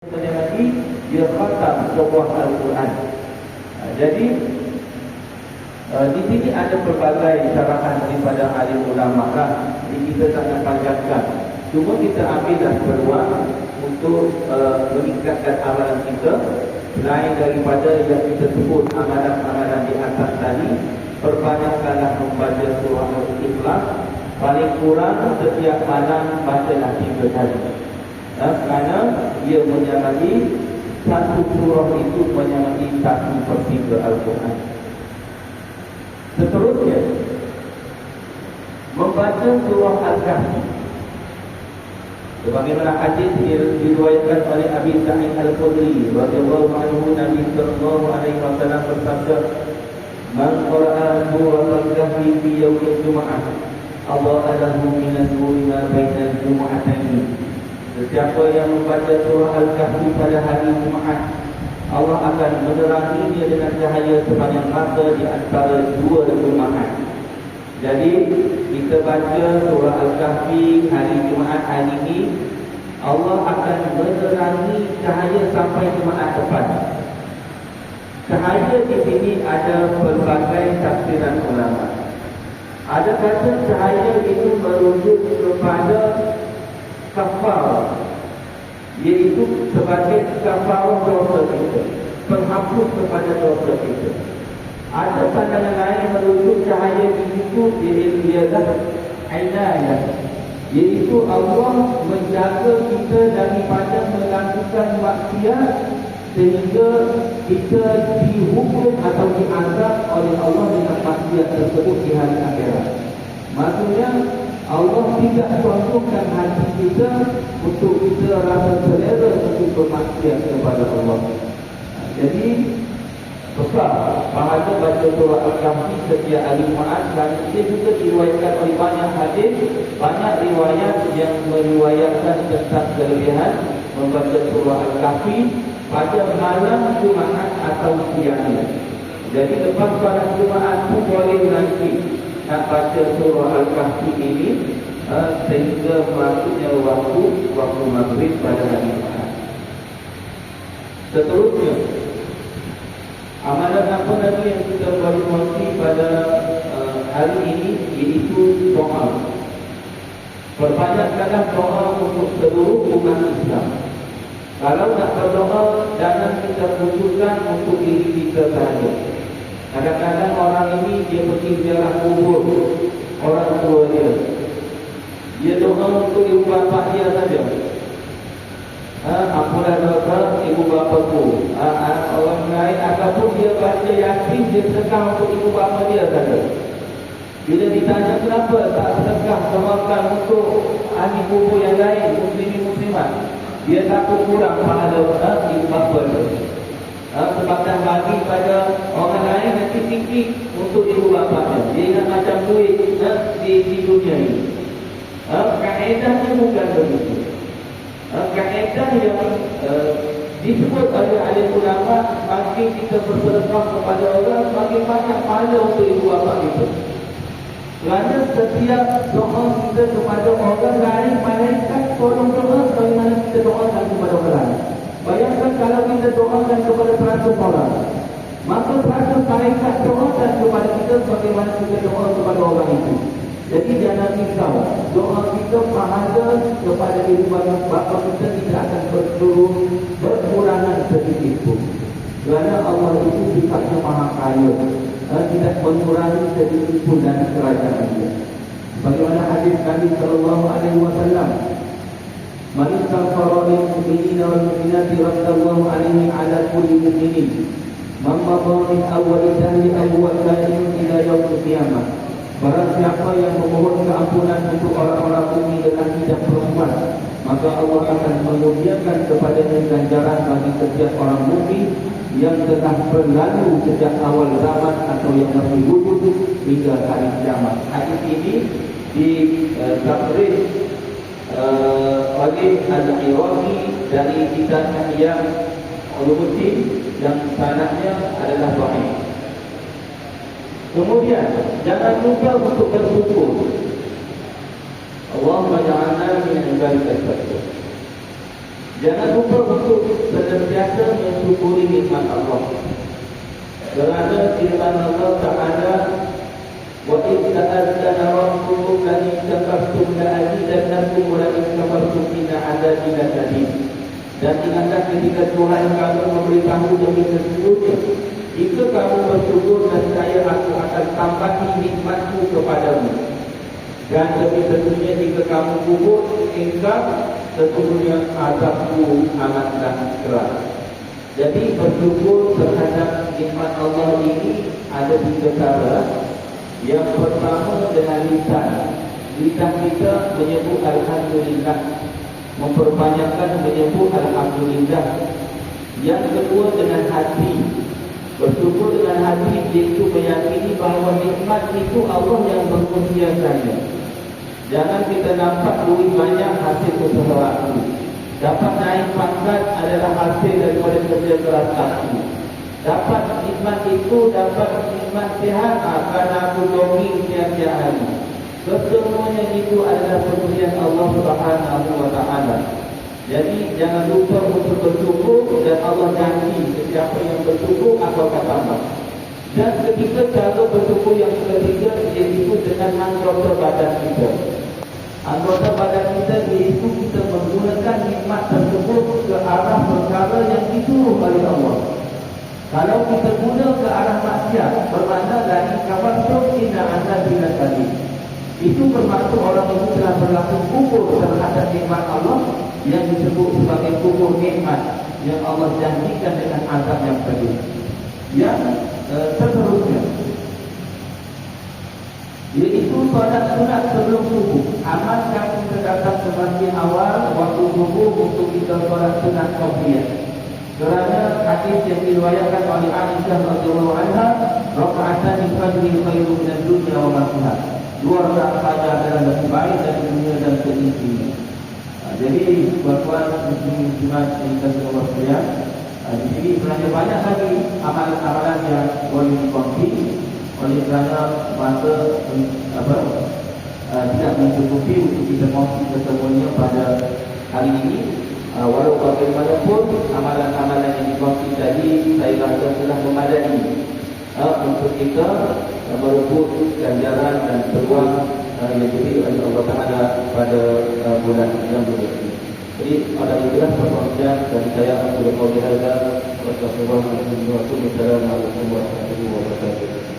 Kemudian lagi dia khatam sebuah Al-Quran. Jadi di sini ada pelbagai syarahan daripada alim ulama lah. Jadi kita tak nak panjangkan. Cuma kita ambillah peluang untuk meningkatkan amalan kita. Selain daripada yang kita sebut amalan-amalan di atas tadi, perbanyakkanlah membaca surah Al-Ikhlas. Paling kurang setiap malam bacalah 3 kali. Kerana ia menyamai satu surah itu menyamai 1/3 Al-Quran. Seterusnya, membaca surah Al-Kahfi. Sebagaimana hadis diriwayatkan oleh Abi Sa'id Al-Khudri radhiyallahu anhu, Nabi sallallahu alaihi wasallam bersabda, "Man qara'a surah Al-Kahfi fi yaumil Jum'ah, adha'a lahu min an-nuri ma baina al-jum'atayn." Sesiapa yang membaca surah Al-Kahfi pada hari Jumaat, Allah akan meneranginya dengan cahaya sepanjang masa di antara 2 Jumaat. Jadi kita baca surah Al-Kahfi hari Jumaat hari ini, Allah akan menerangi cahaya sampai Jumaat depan. Cahaya di sini ada pelbagai tafsiran ulama. Ada kata cahaya itu merujuk kepada kafar, iaitu sebagai kafar dosa kita, penghapus kepada dosa kita. Ada pandangan lain merujuk cahaya itu ialah inayah, iaitu Allah menjaga kita daripada melakukan maksiat sehingga kita dihukum atau diazab oleh Allah dengan maksiat tersebut di hari akhirat. Maksudnya Allah tidak contohkan hati kita untuk kita rasa selera untuk bermaksiat kepada Allah. Jadi besar pahala baca surah Al-Kahfi setiap hari Jumaat, dan ia juga diriwayatkan oleh banyak hadis, banyak riwayat yang meriwayatkan tentang kelebihan membaca surah Al-Kahfi pada malam Jumaat atau siangnya. Jadi lepas pada Jumaat pun boleh nanti nak baca surah Al-Kahfi ini sehingga masuknya waktu maghrib pada hari Jumaat. Seterusnya, amalan apa lagi yang kita boleh kongsi pada hari ini, iaitu doa. Perbanyakkanlah doa untuk seluruh umat Islam. Kalau nak berdoa, jangan kita khususkan untuk diri kita sahaja. Kadang-kadang orang ini dia pergi ziarah kubur orang tua dia. Dia doa untuk ibu bapa dia saja. Ampunlah dosa ibu bapaku. Orang lain ataupun dia baca yakin, dia sedekah untuk ibu bapa dia saja. Bila ditanya kenapa tak sedekah doakan untuk ahli kubur yang lain, muslimin muslimat, dia takut kurang pahala ibu bapa dia. Sebab dah bagi pada orang lain nanti tinggi untuk ibu bapa dia. Dia ingat macam duit di dunia ini. Kaedahnya bukan begitu. Kaedah yang disebut oleh ahli ulama, makin kita bersedekah kepada orang, makin banyak pahala untuk ibu bapa kita. Kerana setiap doa kita kepada orang lain, malaikat tolong doa sebagaimana kita doakan kepada orang lain. Bayangkan kalau kita doakan kepada 100 orang, maka 100 malaikat doakan kepada kita sebagaimana kita doa kepada orang itu. Jadi jangan risau, doa kita pahala kepada ibu bapa kita tidak akan berkurangan sedikit pun. Kerana Allah itu sifatnya maha kaya, tidak mengurangi sedikit pun dari kerajaan dia. Bagaimana hadis Nabi sallallahu alaihi wasallam, "Man istaghfara lil mu'minina wal mu'minati radallahu alaihi ala kulli mu'minin man madha min awwal dahri awwal kain ila yaumil qiyamah." Barang siapa yang memohon keampunan untuk orang-orang mukmin dengan tidak perempuan, maka Allah akan memuliakan kepadanya ganjaran bagi setiap orang mukmin yang telah berlalu sejak awal zaman atau yang masih wujud hingga hari kiamat. Hadis ini ditafsir oleh Al-Iraqi dari kitab yang Ulumuddin yang sanadnya adalah sahih. Kemudian jangan lupa untuk bersyukur. Allahumma ja'alna min ibadika syukur. Jangan lupa untuk senantiasa mensyukuri nikmat Allah. Kerana firman Allah Ta'ala, wa in ta'adzana rabbukum la in kafartum la azidannakum wa la in kafartum inna 'adzabi lasyadid. Dan ingatlah ketika Tuhan kamu memberitahu demi sesungguhnya, jika kamu bersyukur dan saya aku akan tambahi nikmatku kepadamu. Dan lebih tentunya jika kamu kufur, ingkar, sesungguhnya azabku amatlah keras. Jadi bersyukur terhadap nikmat Allah ini ada tiga cara. Yang pertama dengan lisan. Lisan kita menyebut Alhamdulillah, memperbanyakkan menyebut Alhamdulillah. Yang kedua dengan hati. Bersyukur dengan hati, iaitu meyakini bahawa nikmat itu Allah yang mengkurniakannya. Jangan kita nampak duit banyak hasil usaha aku. Dapat naik pangkat adalah hasil daripada kerja keras aku. Dapat nikmat itu, dapat nikmat sihat kerana aku jogging tiap-tiap hari. Kesemuanya itu adalah pemberian Allah Subhanahu wa Ta'ala. Jadi jangan lupa untuk bersyukur, dan Allah janji sesiapa yang bersyukur akan tambah. Dan ketika cara bersyukur yang ketiga, iaitu dengan anggota badan kita. Anggota badan kita iaitu kita menggunakan nikmat tersebut ke arah perkara yang disuruh oleh Allah. Kalau kita guna ke arah maksiat, bermakna dari kafartum inna 'adzabi lasyadid. Itu bermaksud orang itu telah berlaku kufur terhadap nikmat Allah yang disebut sebagai kufur nikmat yang Allah janjikan dengan azab yang pedih. Yang seterusnya, iaitu solat sunat sebelum subuh. Amalkan kita datang semakin awal waktu subuh untuk kita solat sunat qabliyah. Kerana hadis yang diriwayatkan oleh Aisyah radhiyallahu anha, rakaatan di fajri khairun minad dunya wa ma fiha. 2 rakaat fajar adalah lebih baik dari dunia dan seisinya. Jadi tuan-tuan muslimin kita semua sekalian, di sini sebenarnya banyak lagi amalan-amalan yang boleh dikongsi. Oleh kerana masa tidak mencukupi untuk kita kongsi kesemuanya pada hari ini. Walau bagaimanapun amalan-amalan yang dikongsi tadi saya rasa telah memadai untuk kita merebut ganjaran dan peluang yang diberi oleh Allah Ta'ala pada bulan yang berikut. Jadi pada itulah perkongsian dari saya untuk berkongsi. Wassalamualaikum warahmatullahi wabarakatuh.